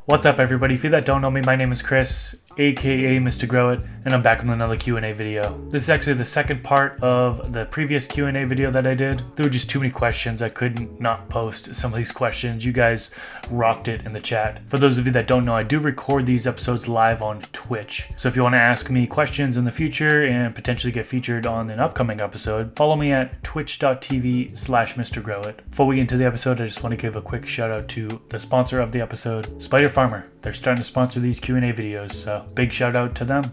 What's up, everybody? If you that don't know me, my name is Chris, aka Mr. Grow It, and I'm back with another Q&A video. This is actually the second part of the previous Q&A video that I did. There were just too many questions. I couldn't not post some of these questions. You guys rocked it in the chat. For those of you that don't know, I do record these episodes live on Twitch. So if you want to ask me questions in the future and potentially get featured on an upcoming episode, follow me at twitch.tv/Mr. Grow It. Before we get into the episode, I just want to give a quick shout out to the sponsor of the episode, Spider Farmer. They're starting to sponsor these Q&A videos, so big shout out to them.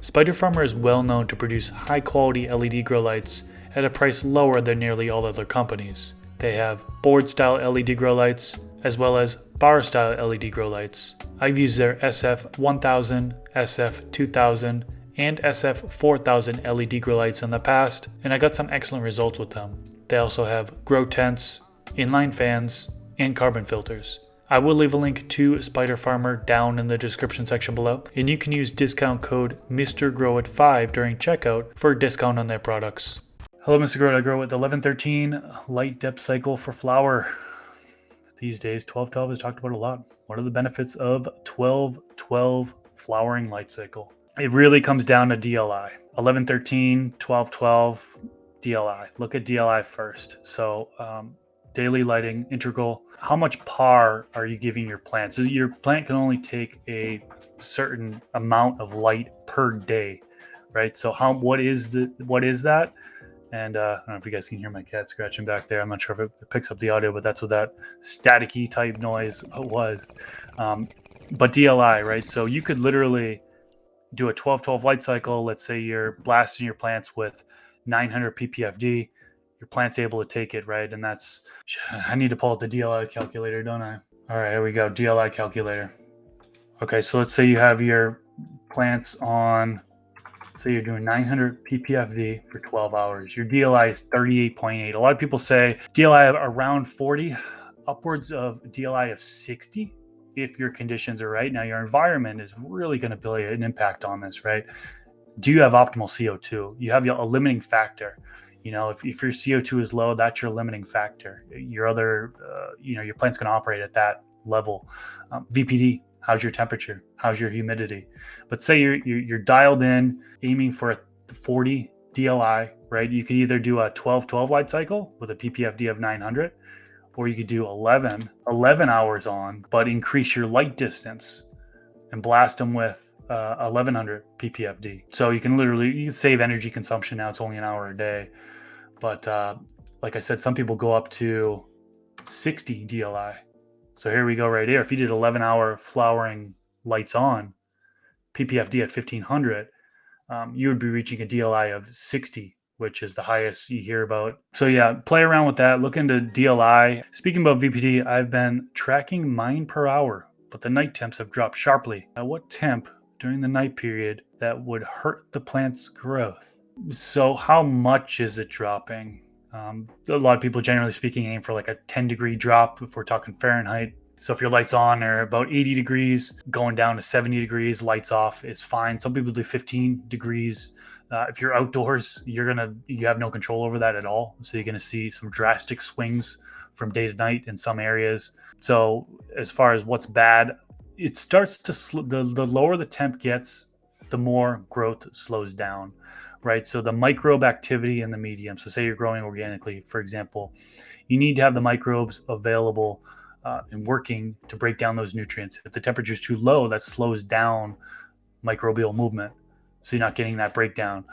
Spider Farmer is well known to produce high quality LED grow lights at a price lower than nearly all other companies. They have board style LED grow lights as well as bar style LED grow lights. I've used their SF1000, SF2000, and SF4000 LED grow lights in the past, and I got some excellent results with them. They also have grow tents, inline fans, and carbon filters. I will leave a link to Spider Farmer down in the description section below, and you can use discount code MrGrowIt5 during checkout for a discount on their products. Hello, Mr. Grow It. I grow with 1113 light depth cycle for flower. These days, 1212 is talked about a lot. What are the benefits of 1212 flowering light cycle? It really comes down to DLI. 1113, 1212, DLI. Look at DLI first. So, daily lighting, integral. How much par are you giving your plants? So your plant can only take a certain amount of light per day, right? So what is that? And I don't know if you guys can hear my cat scratching back there. I'm not sure if it picks up the audio, but that's what that staticky type noise was. But DLI, right? So you could literally do a 12-12 light cycle. Let's say you're blasting your plants with 900 ppfd. Your plant's able to take it, right? And that's, I need to pull out the DLI calculator, don't I? All right, here we go, DLI calculator. Okay, so let's say you have your plants on, say you're doing 900 ppfd for 12 hours. Your DLI is 38.8. A lot of people say DLI around 40, upwards of DLI of 60 if your conditions are right. Now, your environment is really going to play an impact on this, right? Do you have optimal CO2? You have a limiting factor. You know, if your CO2 is low, that's your limiting factor. Your other, your plant's going to operate at that level. VPD, how's your temperature? How's your humidity? But say you're dialed in, aiming for a 40 DLI, right? You could either do a 12-12 light cycle with a ppfd of 900, or you could do 11 hours on, but increase your light distance and blast them with 1100 ppfd. So you can save energy consumption. Now it's only an hour a day, but like I said, some people go up to 60 DLI. So here we go right here. If you did 11-hour flowering lights on, ppfd at 1500, you would be reaching a DLI of 60, which is the highest you hear about. So yeah, play around with that. Look into DLI. Speaking about VPD, I've been tracking mine per hour, but the night temps have dropped sharply. At what temp during the night period that would hurt the plant's growth? So how much is it dropping? A lot of people, generally speaking, aim for like a 10-degree drop if we're talking Fahrenheit. So if your lights on are about 80 degrees, going down to 70 degrees, lights off is fine. Some people do 15 degrees. If you're outdoors, you have no control over that at all. So you're going to see some drastic swings from day to night in some areas. So as far as what's bad, it starts to the lower the temp gets, the more growth slows down, right? So the microbe activity in the medium. So say you're growing organically, for example, you need to have the microbes available and working to break down those nutrients. If the temperature is too low, that slows down microbial movement. So you're not getting that breakdown.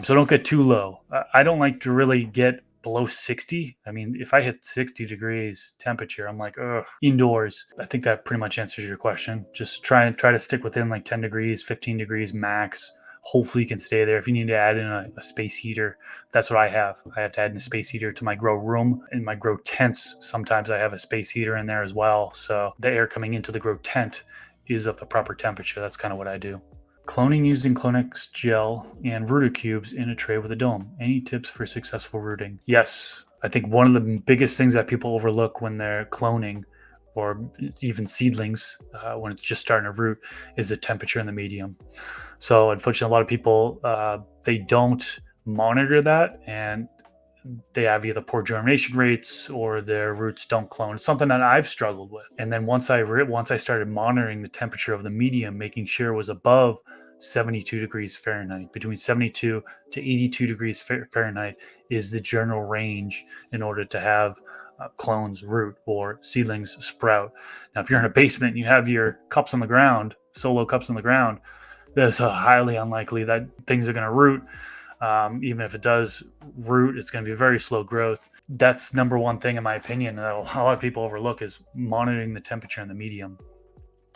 So don't get too low. I don't like to really get below 60. I mean, if I hit 60 degrees temperature, I'm like, ugh. Indoors, I think that pretty much answers your question. Just try to stick within like 10 degrees, 15 degrees max. Hopefully you can stay there. If you need to add in a space heater, that's what I have. I have to add in a space heater to my grow room. In my grow tents, sometimes I have a space heater in there as well. So the air coming into the grow tent is of the proper temperature. That's kind of what I do. Cloning using Clonex gel and rooter cubes in a tray with a dome. Any tips for successful rooting? Yes. I think one of the biggest things that people overlook when they're cloning, or even seedlings, when it's just starting to root, is the temperature in the medium. So unfortunately, a lot of people, they don't monitor that, and they have either poor germination rates or their roots don't clone. It's something that I've struggled with. And then once I started monitoring the temperature of the medium, making sure it was above 72 degrees Fahrenheit, between 72 to 82 degrees Fahrenheit is the general range in order to have clones root or seedlings sprout. Now, if you're in a basement and you have your cups on the ground, solo cups on the ground, it's highly unlikely that things are going to root. Even if it does root, it's going to be very slow growth. That's number one thing, in my opinion, that a lot of people overlook is monitoring the temperature in the medium.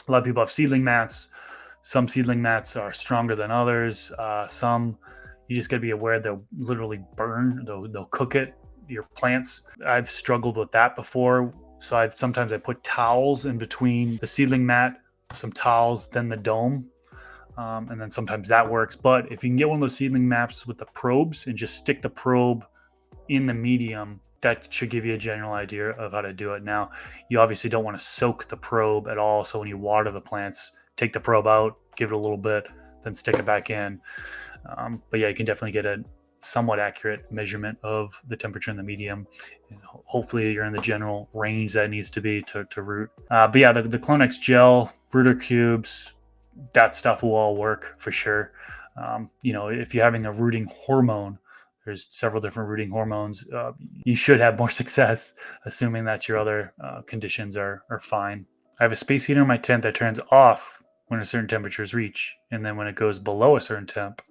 A lot of people have seedling mats. Some seedling mats are stronger than others. Some, you just got to be aware they'll literally burn, they'll cook it, your plants. I've struggled with that before. So sometimes I put towels in between the seedling mat, some towels, then the dome. And then sometimes that works. But if you can get one of those seedling mats with the probes and just stick the probe in the medium, that should give you a general idea of how to do it. Now, you obviously don't want to soak the probe at all. So when you water the plants, take the probe out, give it a little bit, then stick it back in. But yeah, you can definitely get a somewhat accurate measurement of the temperature in the medium. And hopefully you're in the general range that it needs to be to root. But yeah, the Clonex gel, rooter cubes, that stuff will all work for sure. If you're having a rooting hormone, there's several different rooting hormones. You should have more success, assuming that your other conditions are fine. I have a space heater in my tent that turns off when a certain temperature is reached, and then when it goes below a certain temp,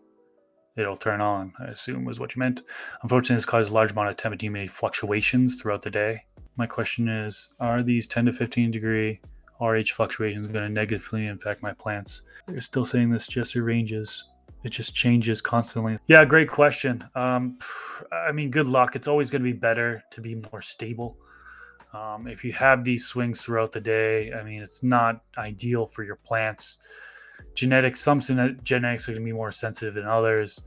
it'll turn on, I assume was what you meant. Unfortunately, this causes a large amount of temp and humidity fluctuations throughout the day. My question is, are these 10 to 15 degree RH fluctuations going to negatively impact my plants? They're still saying this just ranges. It just changes constantly. Yeah, great question. Good luck. It's always going to be better to be more stable. If you have these swings throughout the day, it's not ideal for your plants. Some genetics are going to be more sensitive than others.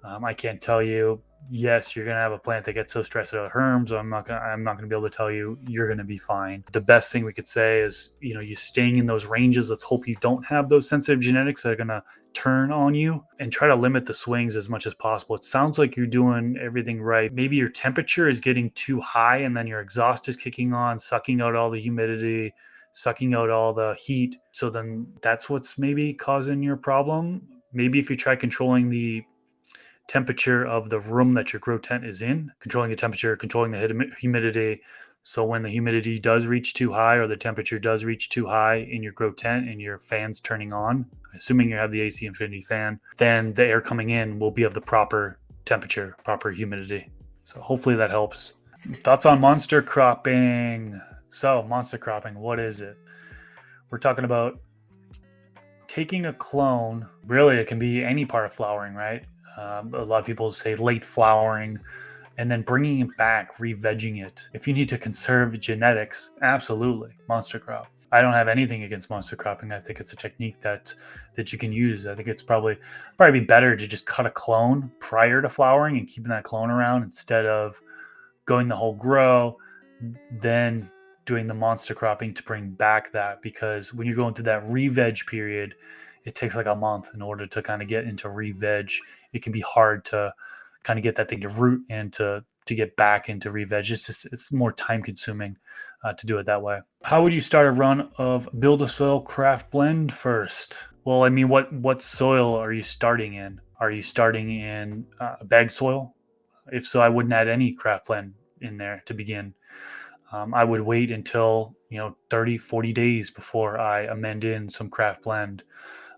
I can't tell you, yes, you're going to have a plant that gets so stressed out of herms. I'm not going to be able to tell you you're going to be fine. The best thing we could say is, you staying in those ranges. Let's hope you don't have those sensitive genetics that are going to turn on you, and try to limit the swings as much as possible. It sounds like you're doing everything right. Maybe your temperature is getting too high and then your exhaust is kicking on, sucking out all the humidity, sucking out all the heat. So then that's what's maybe causing your problem. Maybe if you try controlling the temperature of the room that your grow tent is in, controlling the temperature, controlling the humidity. So when the humidity does reach too high or the temperature does reach too high in your grow tent and your fan's turning on, assuming you have the AC Infinity fan, then the air coming in will be of the proper temperature, proper humidity. So hopefully that helps. Thoughts on monster cropping? So monster cropping, what is it? We're talking about taking a clone. Really, it can be any part of flowering, right? A lot of people say late flowering, and then bringing it back, re-vegging it. If you need to conserve genetics, absolutely, monster crop. I don't have anything against monster cropping. I think it's a technique that you can use. I think it's probably be better to just cut a clone prior to flowering and keeping that clone around instead of going the whole grow, then doing the monster cropping to bring back that. Because when you're going through that re-veg period, it takes like a month in order to kind of get into re-veg. It can be hard to kind of get that thing to root and to get back into re-veg. It's more time consuming to do it that way. How would you start a run of Build a Soil Craft Blend first? Well, what soil are you starting in? Are you starting in bag soil? If so, I wouldn't add any craft blend in there to begin. I would wait until 30, 40 days before I amend in some craft blend.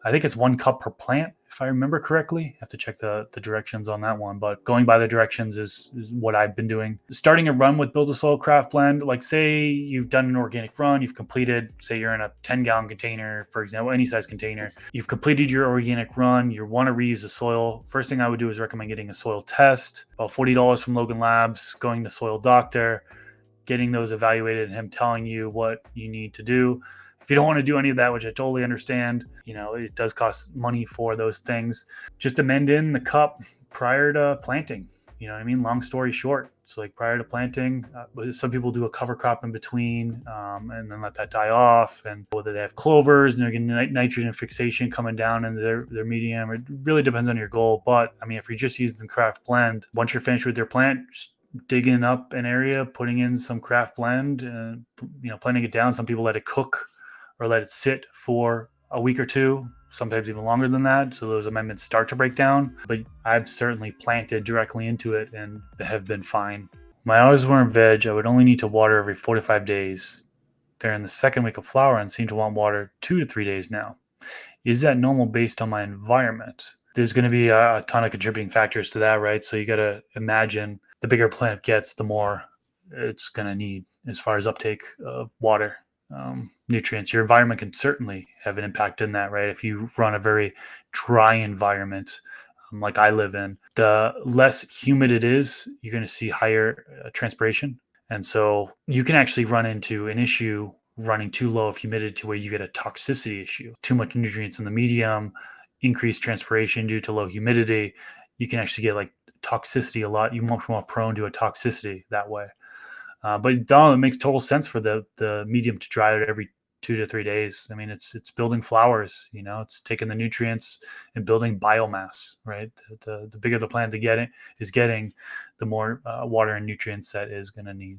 I think it's 1 cup per plant, if I remember correctly. I have to check the directions on that one, but going by the directions is what I've been doing. Starting a run with Build a Soil Craft Blend, like say you've done an organic run, you've completed, say you're in a 10-gallon container, for example, any size container. You've completed your organic run, you want to reuse the soil. First thing I would do is recommend getting a soil test, about $40 from Logan Labs, going to Soil Doctor, getting those evaluated and him telling you what you need to do. If you don't want to do any of that, which I totally understand, it does cost money for those things. Just amend in the cup prior to planting. You know what I mean? Long story short. So like prior to planting, some people do a cover crop in between and then let that die off. And whether they have clovers and they're getting nitrogen fixation coming down into their medium, it really depends on your goal. But if you're just using the craft blend, once you're finished with your plant, just digging up an area, putting in some craft blend, and planting it down. Some people let it cook or let it sit for a week or two, sometimes even longer than that, so those amendments start to break down. But I've certainly planted directly into it and have been fine. My always warm veg, I would only need to water every 4 to 5 days. They're in the second week of flower and seem to want water 2 to 3 days now. Is that normal based on my environment? There's going to be a ton of contributing factors to that, right? So you got to imagine the bigger plant gets, the more it's going to need as far as uptake of water, nutrients. Your environment can certainly have an impact in that, right? If you run a very dry environment, like I live in, the less humid it is, you're going to see higher transpiration. And so you can actually run into an issue running too low of humidity to where you get a toxicity issue. Too much nutrients in the medium, increased transpiration due to low humidity. You can actually get like toxicity a lot. You're much more prone to a toxicity that way. But it makes total sense for the medium to dry out every 2 to 3 days. I mean, it's building flowers. It's taking the nutrients and building biomass. Right. The bigger the plant is getting, the more water and nutrients that is going to need.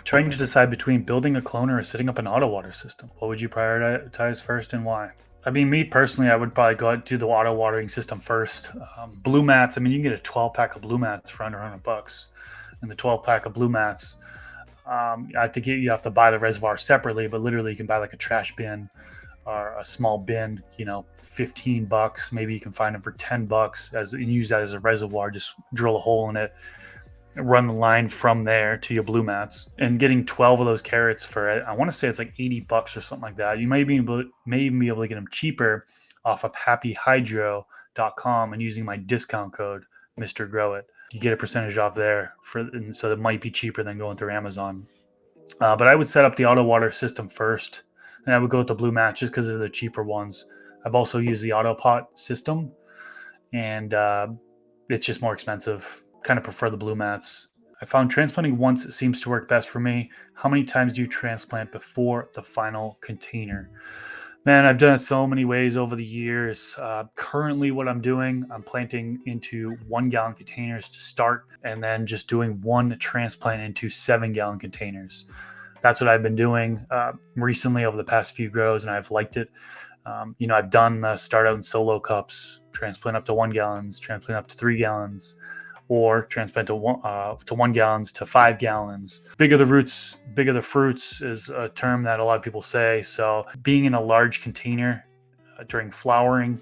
Trying to decide between building a cloner or setting up an auto water system. What would you prioritize first and why? I mean, me personally, I would probably go out to the auto watering system first. Blue mats. I mean, you can get a 12-pack of blue mats for under $100, and the 12-pack of blue mats. I think you have to buy the reservoir separately, but literally you can buy like a trash bin or a small bin. $15. Maybe you can find them for $10 and use that as a reservoir. Just drill a hole in it, run the line from there to your blue mats, and getting 12 of those carrots for, I want to say it's like $80 or something like that. You may even be able to get them cheaper off of happyhydro.com and using my discount code Mr. Grow It. You get a percentage off there, and so it might be cheaper than going through Amazon. But I would set up the auto water system first, and I would go with the blue mats just because they're the cheaper ones. I've also used the auto pot system, and it's just more expensive. Kind of prefer the blue mats. I found transplanting once seems to work best for me. How many times do you transplant before the final container? Man, I've done it so many ways over the years. Currently, what I'm doing, I'm planting into 1-gallon containers to start, and then just doing one transplant into 7-gallon containers. That's what I've been doing recently over the past few grows, and I've liked it. I've done the start out in solo cups, transplant up to 1 gallons, transplant up to 3 gallons, or transplant to 1 gallons to 5 gallons. Bigger the roots, bigger the fruits is a term that a lot of people say. So being in a large container during flowering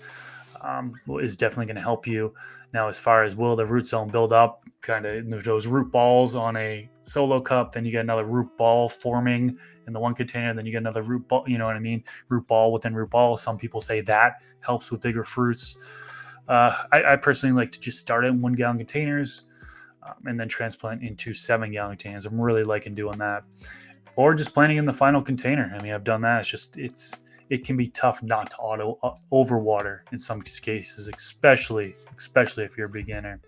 is definitely going to help you. Now, as far as will the root zone build up, kind of those root balls on a solo cup, then you get another root ball forming in the one container, then you get another root ball, you know what I mean? Root ball within root ball. Some people say that helps with bigger fruits. I personally like to just start in 1-gallon containers and then transplant into 7-gallon containers. I'm really liking doing that, or just planting in the final container. I mean, I've done that. It can be tough not to overwater in some cases, especially if you're a beginner.